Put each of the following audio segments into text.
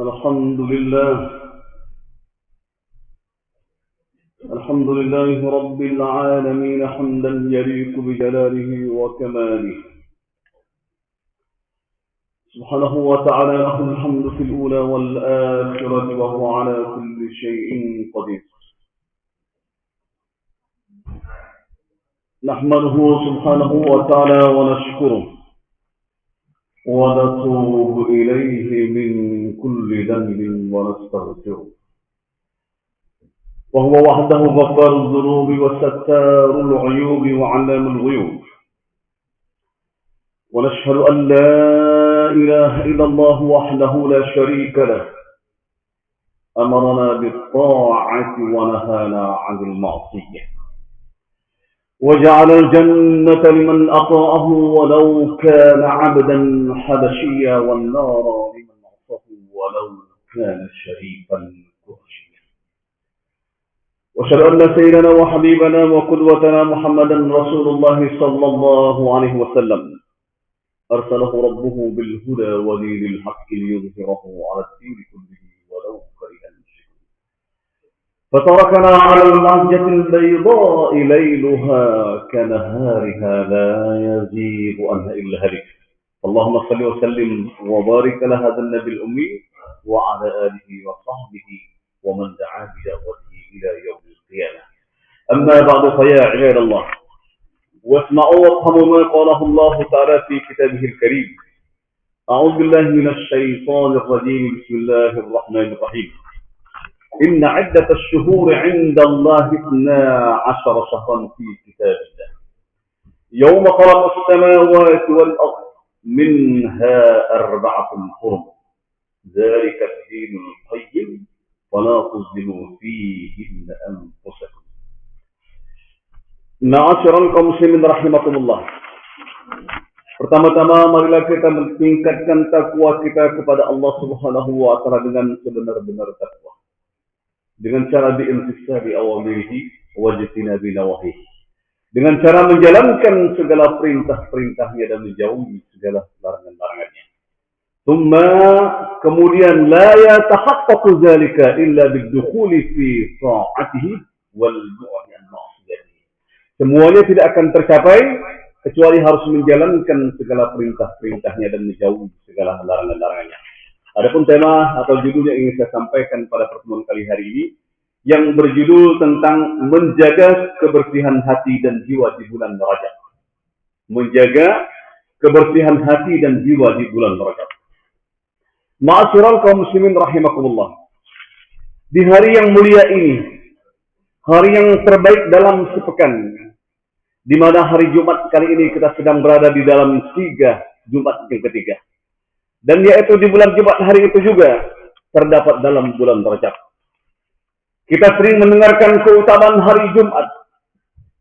الحمد لله رب العالمين حمدا يليق بجلاله وكماله. سبحانه وتعالى له الحمد في الأولى والآخرة وهو على كل شيء قدير. نحمده سبحانه وتعالى ونشكره ونتوب إليه من كل ذنب ونستغفره، وهو وحده غفار الذنوب وستار العيوب وعلام الغيوب. ونشهد أن لا إله إلا الله وحده لا شريك له، أمرنا بالطاعة ونهانا عن المعصية، وجعل الجنة لمن أطاعه ولو كان عبدا حبشيا، والنار لمن عصاه ولو كان شريفا قرشيا. وأشهد أن سيدنا وحبيبنا وقدوتنا محمدا رسول الله صلى الله عليه وسلم أرسله ربه بالهدى ودين الحق ليظهره على الدين كله ولو كره المشركون، فتركنا على المحجة البيضاء ليلها كنهارها لا يزيغ عنها إلا هالك. اللهم صل وسلم وبارك على هذا النبي الأمي وعلى آله وصحبه ومن دعا بدعوته إلى يوم القيامة. أما بعد، فيا عباد الله، واسمعوا وافهموا ما قاله الله تعالى في كتابه الكريم. أعوذ بالله من الشيطان الرجيم. بسم الله الرحمن الرحيم. إن عدة الشهور عند الله 12 شهرا في كتاب الله يوم خلق السماوات والأرض منها 4 حرم، ذلك الدين القيم فلا تظلموا فيهن أنفسكم. Ma'asyiral kaum muslimin rahimakumullah. Pertama-tama marilah kita meningkatkan takwa kita kepada Allah Subhanahu wa taala dengan sebenar-benar takwa, dengan cara biintisabi awamirihi wa jitinabi nawahihi, dengan cara menjalankan segala perintah-perintahnya dan menjauhi segala larangan-larangannya. Kemudian la yatahaqqaqu dzalika illa bidukhuli fi ta'atihi wal bu'di an ma'siyatihi. Semuanya tidak akan tercapai kecuali harus menjalankan segala perintah-perintahnya dan menjauhi segala larangan-larangannya. Adapun tema atau judul yang ingin saya sampaikan pada pertemuan kali hari ini yang berjudul tentang menjaga kebersihan hati dan jiwa di bulan Rajab. Menjaga kebersihan hati dan jiwa di bulan Rajab. Ma'asyiral kaum muslimin rahimakumullah. Di hari yang mulia ini, hari yang terbaik dalam sepekan, di mana hari Jumat kali ini kita sedang berada di dalam 3 Jumat yang ketiga. Dan yaitu di bulan Jumat hari itu juga terdapat dalam bulan Rajab. Kita sering mendengarkan keutamaan hari Jumat.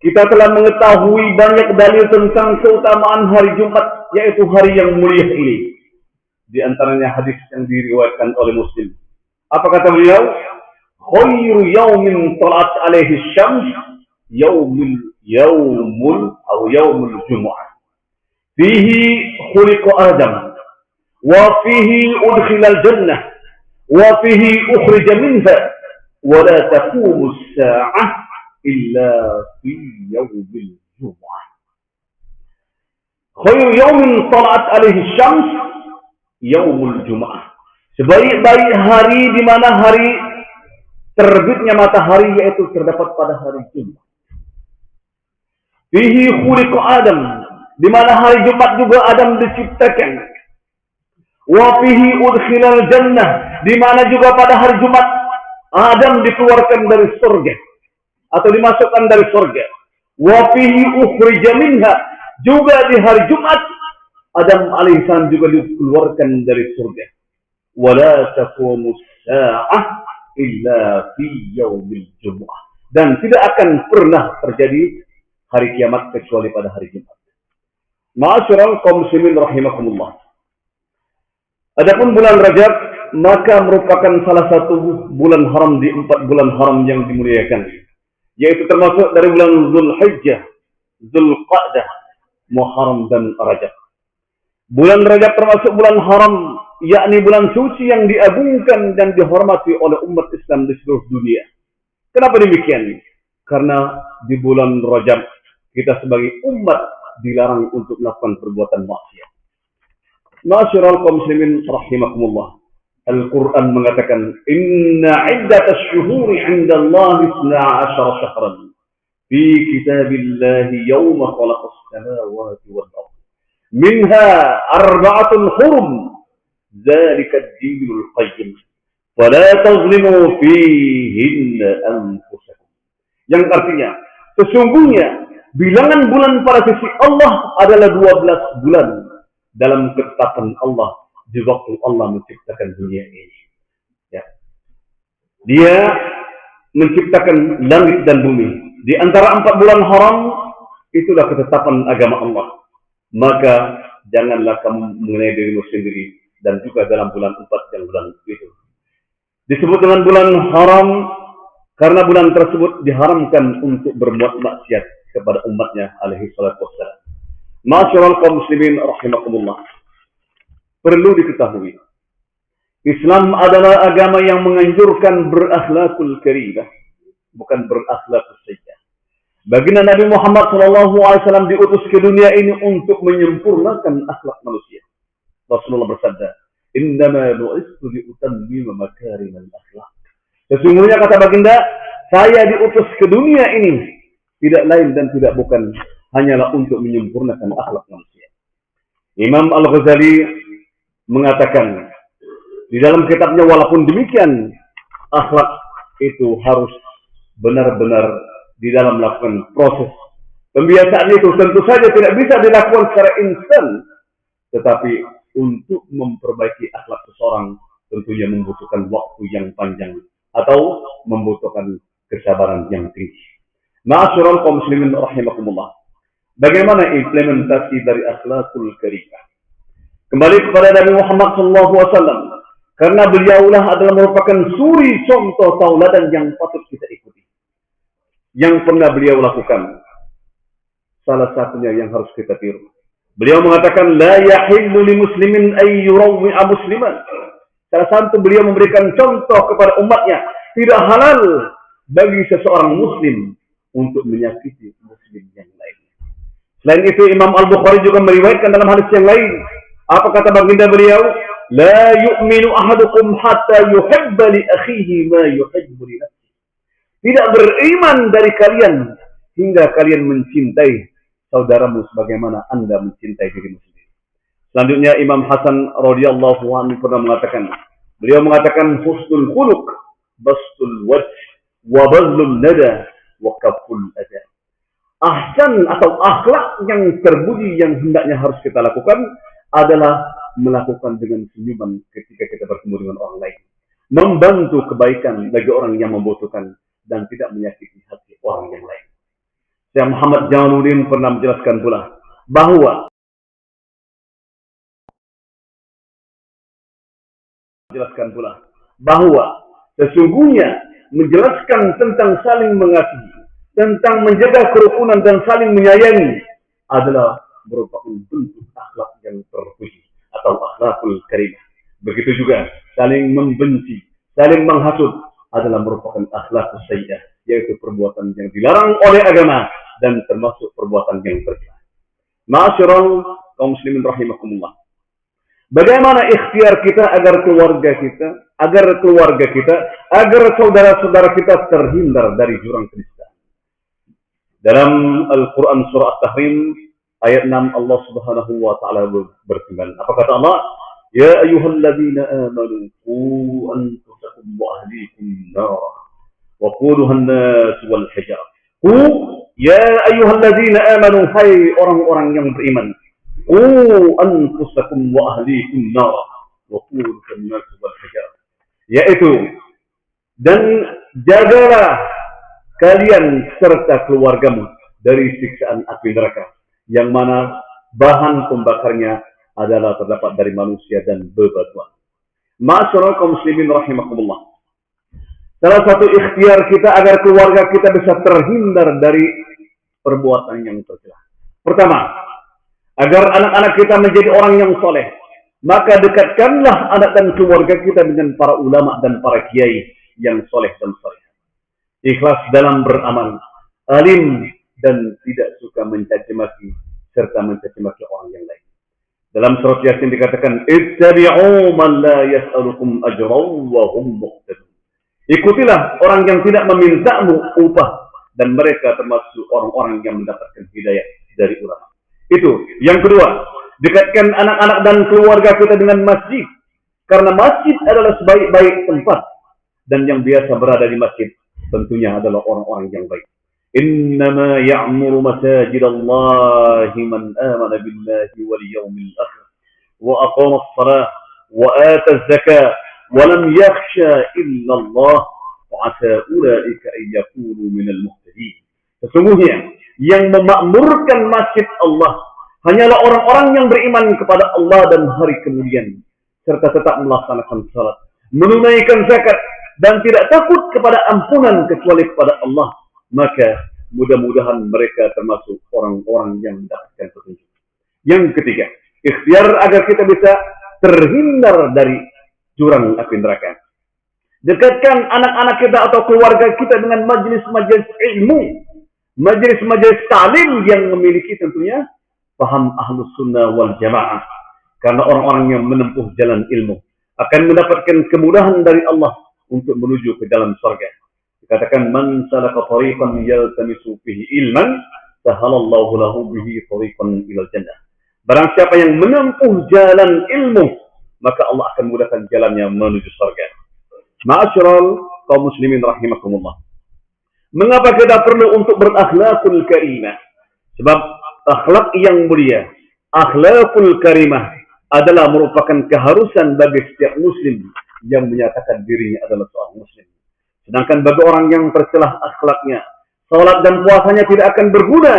Kita telah mengetahui banyak dalil tentang keutamaan hari Jumat, yaitu hari yang mulia ini. Di antaranya hadis yang diriwayatkan oleh Muslim. Apa kata beliau? Khairu yaumin tala'at alaihi syams yaumul Jumu'ah. Fihi khuliqa Adam. وفيه أدخل الجنة وفيه أخرج منها ولا تقوم الساعة إلا في يوم الجمعة. خير يوم طلعت عليه الشمس يوم الجمعة. Sebaik-baik hari di mana hari terbitnya matahari yaitu terdapat pada hari Jumat. Fihi khuliqa Adam, di mana hari Jumat juga Adam diciptakan. Wa fihi udkhilal jannah, di mana juga pada hari Jumat Adam dikeluarkan dari surga atau dimasukkan dari surga. Wa fihi ukhrija minha, juga di hari Jumat Adam alaihissalam juga dikeluarkan dari surga. Wa la taqumus sa'ah illa fi yaumil jumu'ah, dan tidak akan pernah terjadi hari kiamat kecuali pada hari Jumat. Ma'asyiral kaum muslimin rahimakumullah. Adapun bulan Rajab maka merupakan salah satu bulan haram di 4 bulan haram yang dimuliakan, yaitu termasuk dari bulan Zulhijjah, Zulqa'dah, Muharram dan Rajab. Bulan Rajab termasuk bulan haram yakni bulan suci yang diagungkan dan dihormati oleh umat Islam di seluruh dunia. Kenapa demikian? Karena di bulan Rajab kita sebagai umat dilarang untuk melakukan perbuatan maksiat. Ma'asyiral kaum muslimin rahimakumullah. Al-Quran mengatakan, Inna iddatash syuhuri 'inda Allah 12 syahran fi kitabillahi yawma khalaqas samawati wal ardh. Minha arba'atun hurum. Dzalika ad-dinul qayyim. Fala tazlimu fihinna anfusakum. Yang artinya, sesungguhnya bilangan bulan pada sisi Allah adalah 12 bulan dalam ketetapan Allah di waktu Allah menciptakan dunia ini. Ya. Dia menciptakan langit dan bumi. Di antara 4 bulan haram, itulah ketetapan agama Allah. Maka janganlah kamu mengenai dirimu sendiri dan juga dalam bulan 4 yang bulan itu. Disebut dengan bulan haram karena bulan tersebut diharamkan untuk berbuat maksiat kepada umatnya alaihi salatu wassalam. Ma'asyiral kaum muslimin rahimakumullah. Perlu diketahui, Islam adalah agama yang menganjurkan berakhlakul karimah, bukan berakhlakul sayyi'ah. Baginda Nabi Muhammad SAW diutus ke dunia ini untuk menyempurnakan akhlak manusia. Rasulullah bersabda, Innama bu'istu liutammima makarimal akhlak. Sesungguhnya kata baginda, saya diutus ke dunia ini tidak lain dan tidak bukan hanyalah untuk menyempurnakan akhlak manusia. Imam Al-Ghazali mengatakan di dalam kitabnya, walaupun demikian, akhlak itu harus benar-benar di dalam melakukan proses. Pembiasaan itu tentu saja tidak bisa dilakukan secara instan, tetapi untuk memperbaiki akhlak seseorang tentunya membutuhkan waktu yang panjang atau membutuhkan kesabaran yang tinggi. Ma'asyiral kaum muslimin rahimakumullah. Bagaimana implementasi dari akhlakul karimah? Kembali kepada Nabi Muhammad SAW, karena beliaulah adalah merupakan suri contoh tauladan yang patut kita ikuti. Yang pernah beliau lakukan, salah satunya yang harus kita tiru. Beliau mengatakan, La yahillu li muslimin ay yurawwi'a musliman. Salah satu beliau memberikan contoh kepada umatnya, tidak halal bagi seseorang muslim untuk menyakiti muslim yang lain. Selain itu, Imam Al-Bukhari juga meriwayatkan dalam hadis yang lain. Apa kata baginda beliau? La yu'minu ahadukum hatta yuhibba li akhihi ma yuhibbu li nafsihi. Tidak beriman dari kalian hingga kalian mencintai saudaramu sebagaimana Anda mencintai dirimu sendiri. Selanjutnya Imam Hasan radhiyallahu anhu pernah mengatakan, beliau mengatakan husnul khuluq, bastul wajh, wa bazlun nada, wa kaful adha. Ahsan atau akhlak yang terpuji yang hendaknya harus kita lakukan adalah melakukan dengan senyuman ketika kita bertemu dengan orang lain, membantu kebaikan bagi orang yang membutuhkan dan tidak menyakiti hati orang yang lain. Syekh Muhammad Jamaluddin pernah menjelaskan bahwa sesungguhnya menjelaskan tentang saling mengasihi, tentang menjaga kerukunan dan saling menyayangi adalah merupakan bentuk akhlak yang terpuji atau akhlakul karimah. Begitu juga saling membenci, saling menghasut adalah merupakan akhlakul sayyi'ah, yaitu perbuatan yang dilarang oleh agama dan termasuk perbuatan yang tercela. Ma'asyiral kaum muslimin rahimakumullah. Bagaimana ikhtiar kita agar keluarga kita, agar saudara-saudara kita terhindar dari jurang keniscayaan? Dalam Al-Quran surah At-Tahrim ayat 6 Allah Subhanahu wa taala berfirman. Apa kata Allah? Ya ayyuhalladzina amanu qu anfusakum wa ahlikum nar wa quduha an-nas wal hijarah. Qu ya ayyuhalladzina amanu, hai orang-orang yang beriman. Qu anfusakum wa ahlikum nar wa quduha an-nas wal hijarah. Yaitu, dan jagalah kalian serta keluargamu dari siksaan api neraka, yang mana bahan pembakarnya adalah terdapat dari manusia dan bebatuan. Ma'asyiral kaum muslimin rahimakumullah. Salah satu ikhtiar kita agar keluarga kita bisa terhindar dari perbuatan yang tercela. Pertama, agar anak-anak kita menjadi orang yang soleh, Maka dekatkanlah anak dan keluarga kita dengan para ulama dan para kiai yang soleh dan soleh. Ikhlas dalam beramal, alim dan tidak suka mencaci maki serta mencaci maki orang yang lain. Dalam surat Yasin dikatakan, "Ittabi'u man la yas'alukum ajran wa hum muhtadun." Ikutilah orang yang tidak memintamu upah dan mereka termasuk orang-orang yang mendapatkan hidayah dari ulama. Itu. Yang kedua, dekatkan anak-anak dan keluarga kita dengan masjid. Karena masjid adalah sebaik-baik tempat dan yang biasa berada di masjid tentunya adalah orang-orang yang baik. إنما يعمر مساجد الله من آمن بالله واليوم الآخر وأقام الصلاة وآتى الزكاة ولم يخشى إلا الله وعسى أولئك أن يكونوا من المهتدين. Sesungguhnya yang memakmurkan masjid Allah hanyalah orang-orang yang beriman kepada Allah dan hari kemudian serta tetap melaksanakan salat, menunaikan zakat dan tidak takut kepada ampunan kecuali kepada Allah. Maka mudah-mudahan mereka termasuk orang-orang yang mendapatkan petunjuk. Yang ketiga, ikhtiar agar kita bisa terhindar dari jurang api neraka. Dekatkan anak-anak kita atau keluarga kita dengan majelis-majelis ilmu, majelis-majelis ta'lim yang memiliki tentunya paham ahlus sunnah wal jamaah. Karena orang-orang yang menempuh jalan ilmu akan mendapatkan kemudahan dari Allah untuk menuju ke dalam surga. Dikatakan man salaka tariqan yaltamisu fihi ilman sahalallahu lahu bihi tariqan ilal jannah. Barang siapa yang menempuh jalan ilmu, maka Allah akan mudahkan jalannya menuju surga. Ma'asyiral kaum muslimin rahimakumullah. Mengapa kita perlu untuk berakhlakul karimah? Sebab akhlak yang mulia, akhlakul karimah adalah merupakan keharusan bagi setiap muslim yang menyatakan dirinya adalah seorang muslim. Sedangkan bagi orang yang tercelah akhlaknya, salat dan puasanya tidak akan berguna.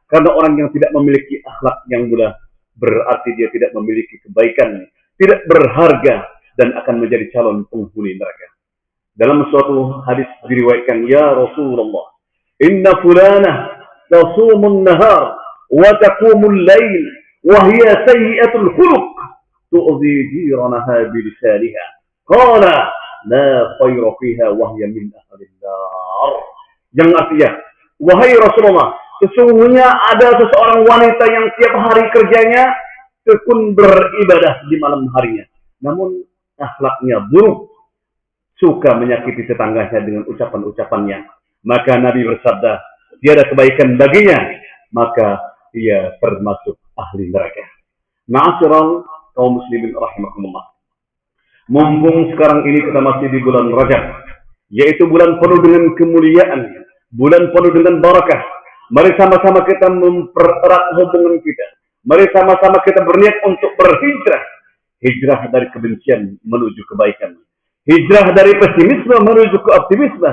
Karena orang yang tidak memiliki akhlak yang mulia, berarti dia tidak memiliki kebaikan, tidak berharga, dan akan menjadi calon penghuni neraka. Dalam suatu hadis diriwayatkan, "Ya Rasulullah, inna fulanah tasumun nahar, wa taqumul lail, wa hiya sayyi'atul khuluq, tu'zi jiranaha bilisaniha. Qala, la khayra fiha wahya min ahlin nar." Yang artinya, wahai Rasulullah, sesungguhnya ada seseorang wanita yang tiap hari kerjanya tekun beribadah di malam harinya, namun akhlaknya buruk, suka menyakiti tetangganya dengan ucapan-ucapannya. Maka Nabi bersabda, tiada kebaikan baginya, maka ia termasuk ahli neraka. Ma'asyiral kaum muslimin rahimakumullah. Mumpung sekarang ini kita masih di bulan Rajab, yaitu bulan penuh dengan kemuliaan, bulan penuh dengan barakah. Mari sama-sama kita mempererat hubungan kita. Mari sama-sama kita berniat untuk berhijrah. Hijrah dari kebencian menuju kebaikan. Hijrah dari pesimisme menuju ke optimisme.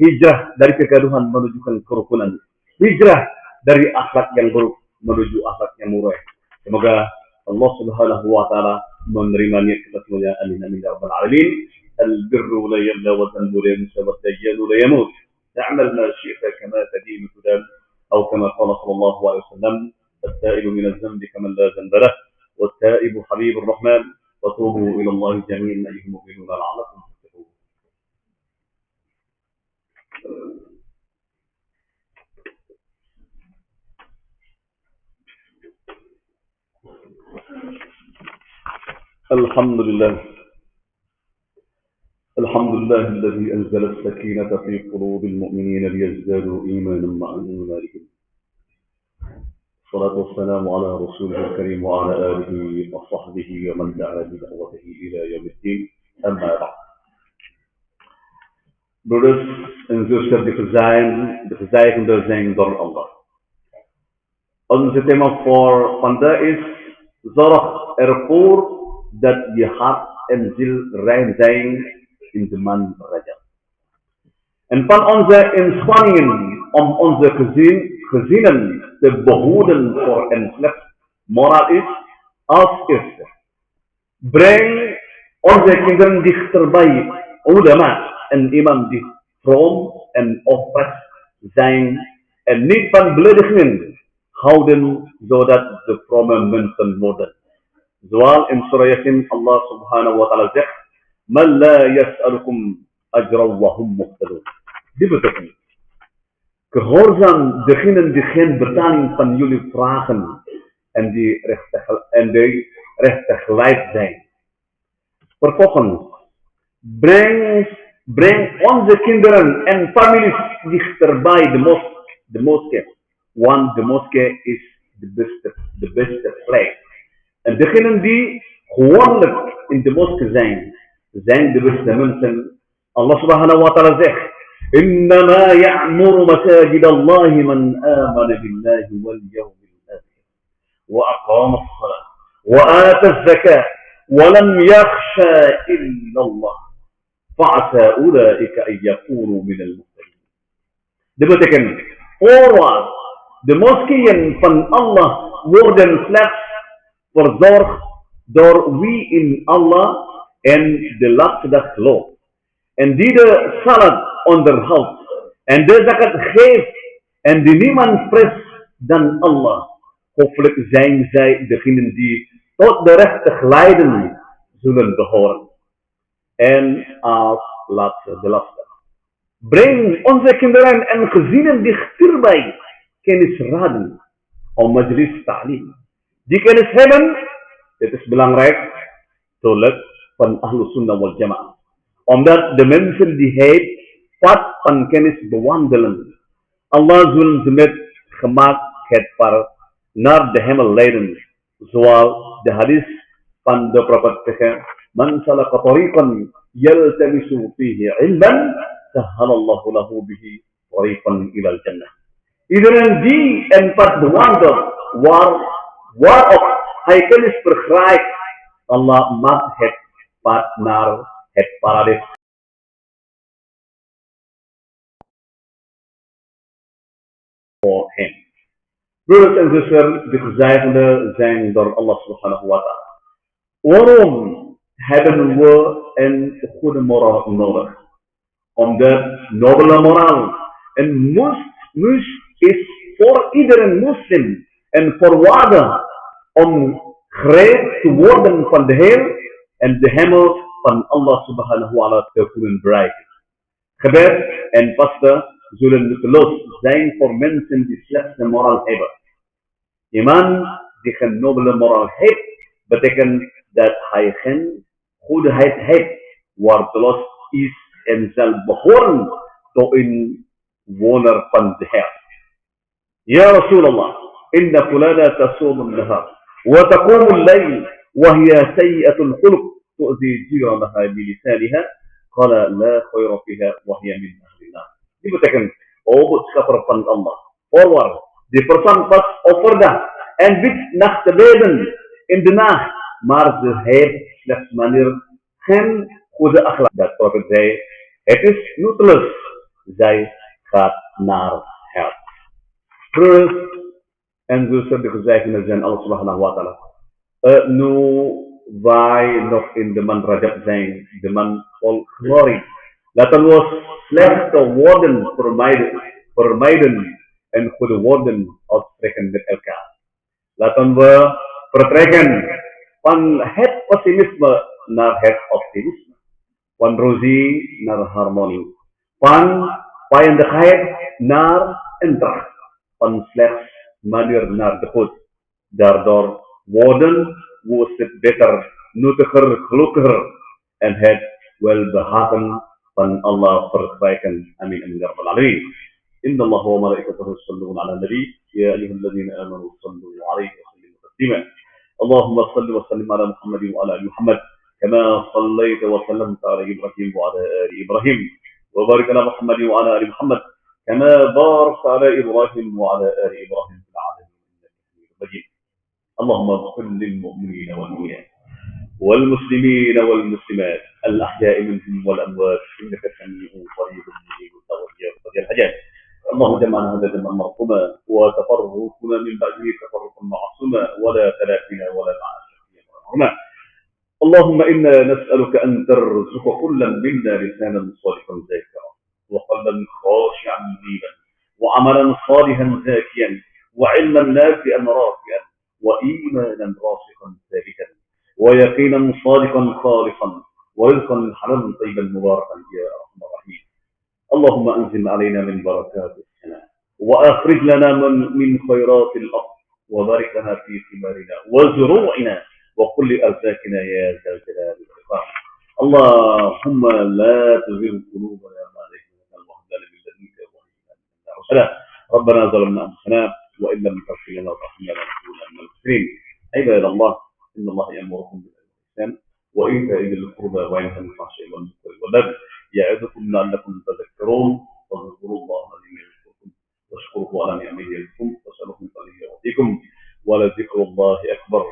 Hijrah dari kegaduhan menuju ke kerukunan. Hijrah dari akhlak yang buruk menuju akhlak yang murah. Semoga Allah Subhanahu wa taala menerima niat kita semuanya. Amin amin ya rabbal alamin. Al-birru la yabla wa dhanbu la yamsa wa dajjalu la yamut. Ta'mal ma syi'ta kama tadinu tudan. Atau kama qala sallallahu alaihi wasallam, "At-ta'ibu min adh-dhanbi kaman la dhanba lahu, wat-ta'ibu habibur rahman, wa tubu ila Allah jami'an ayyuhal mu'minuna la'allakum tuflihun." Alhamdulillah. Alhamdulillah alladhi anzala as-sakinata fi qulubil mu'minina liyazdadu imanan ma'a imanihim. الصلاة والسلام على رسوله الكريم وعلى آله وصحبه ومن دعا بدعوته إلى يوم الدين. أما بعد. Broeders en zusters die gezegende zijn door Allah. Onze thema voor vandaag is: zorg ervoor dat je hart en ziel rein zijn in de maand Rajab. En van onze inspanningen om onze gezinnen te behoeden voor een slecht moraal is als eerste: breng onze kinderen dichterbij ulama en imam die vroom en oprecht zijn en niet van beledigingen houden, zodat ze vrome mensen worden. Zoal in Surah Yasin Allah Subhanahu wa taala zegt: "Man la yas'alukum ajran wa hum muhtadun." Dit betekent gehoorzaam degenen die geen betaling van jullie vragen en die rechtegelijk zijn. Vervolgens, breng onze kinderen en families dichterbij de moskee. Want de moskee is de beste plek. En degenen die gewoonlijk in de moskee zijn de beste mensen. Allah subhanahu wa ta'ala zegt: إنما يعمر مساجد الله من آمن بالله واليوم الآخر وأقام الصلاة وآتى الزكاة ولم يخشى إلا الله فعسى أولئك أن يكونوا من المهتدين. Dit betekent, voorwaarts, de moskeeën van Allah worden slechts verzorgd door wie in Allah en de laatste dag gelooft. En die de salat onderhoudt en de zakat geeft en die niemand vreest dan Allah. Hopelijk zijn zij degenen die tot de rechte lijden zullen behoren. En als laatste, de laatste. Breng onze kinderen en gezinnen dichterbij kennisraden om majlis ta'lim. Die kennis hebben, het is belangrijk, toilet van Ahlus Sunnah wal Jamaah. Omdat de mensen die het pad van kennis bewandelen, Allah zullen ze met gemaakt naar de hemel leiden. Zoals de hadith van de profeet zegt: Man salaka tariqan yaltamisu fihi ilman, sahhalallahu lahu bihi tariqan ila al-jannah. Iedereen die een pad bewandelt waarop hij kennis verkrijgt, Allah maakt het pad naar het paradijs voor hem. Broeders en zusters, de gezegenden zijn door Allah subhanahu wa ta'ala. Waarom hebben we een goede moraal nodig? Omdat nobele moraal een must is voor iedere moslim en voorwaarde om gereed te worden van de Heer en de hemel van Allah subhanahu wa ta'ala te kunnen bereiken. Gebed en vasten zullen nutteloos zijn voor mensen die slechte moraal hebben. Iemand die geen nobele moraal heeft, betekent dat hij geen goedheid heeft, waardeloos is en zal behoren tot een woner van de Heer. Ya Rasulallah, inna fulana tasum al-nahar wa taqum al-layl wa hiya sayyi'atul khuluq tu'zi jiranaha bilisaniha qala la khayra fiha wa hiya min ahlillah. Dit betekent, o boodschapper van Allah, voorwaar, die persoon pas overdag en bidt nachtgebeden in de nacht, maar ze heeft slechts manier geen goede akhlaq. Dat profeet zei, het is nutteloos, zij gaat naar hel. Broers en zusters, de gezegenden zijn Allah subhanahu wa ta'ala. Nu wij nog in de maand Rajab zijn, de maand vol glorie, laten we slechte woorden vermijden en goede woorden uitspreken met elkaar. Laten we vertrekken van het pessimisme naar het optimisme, van ruzie naar harmonie, van vijandigheid naar eendracht, van slechts manier naar de goed. Daardoor worden we steeds beter, nuttiger, gelukkiger en het welbehagen van Allah verkrijgen. Amin, amin, rabbal alamin. Inna Allah wa malaikatahu yusalluna ala nabi ya ayyuhalladhina amanu sallu alayhi wa sallimu taslima. Allahumma salli wa sallim ala Muhammadin wa ala ali Muhammad kama sallaita wa sallamta ala Ibrahim wa ala ali Ibrahim wa barik ala Muhammadin wa ala ali Muhammad kama barakta ala Ibrahim wa ala ali Ibrahim fil alamin innaka Hamidum Majid. Allahumma ighfir lil mu'minina wal mu'minat والمسلمين والمسلمات الأحياء منهم والأموات إنك سميع قريب مجيب الدعوات يا الحاجات. اللهم جمعنا هذا جمعا مرحوما وتفرقنا من بعده تفرقا معصوما ولا تلاقينا ولا معنا شقيا ولا محروما. اللهم إنا نسألك أن ترزق كلا منا لسانا صالحا ذاكرا وقلبا خاشعا منيبا وعملا صالحا زاكيا وعلما نافعا رافعا وإيمانا راسخا ثابتا ويقينا صادقا خالصا ورزقا حلالا طيبا مباركا يا ارحم الراحمين. اللهم انزل علينا من بركات السماء واخرج لنا من خيرات الارض وبارك لنا في ثمارنا وزروعنا وكل ارزاقنا يا ذا الجلال والاكرام. اللهم لا تزغ قلوبنا بعد إذ هديتنا وهب لنا من لدنك رحمة. ربنا ظلمنا انفسنا وان لم تغفر لنا وترحمنا لنكونن من المخسرين. عباد الله، ان الله يامركم بالإحسان وإيتاء ذي القربى وينهى عن الفحشاء والمنكر والبغي يعظكم لعلكم تذكرون. فاذكروا الله العظيم يذكركم واشكروه على نعمه يزدكم واسألوه من فضله يعطيكم ولذكر الله أكبر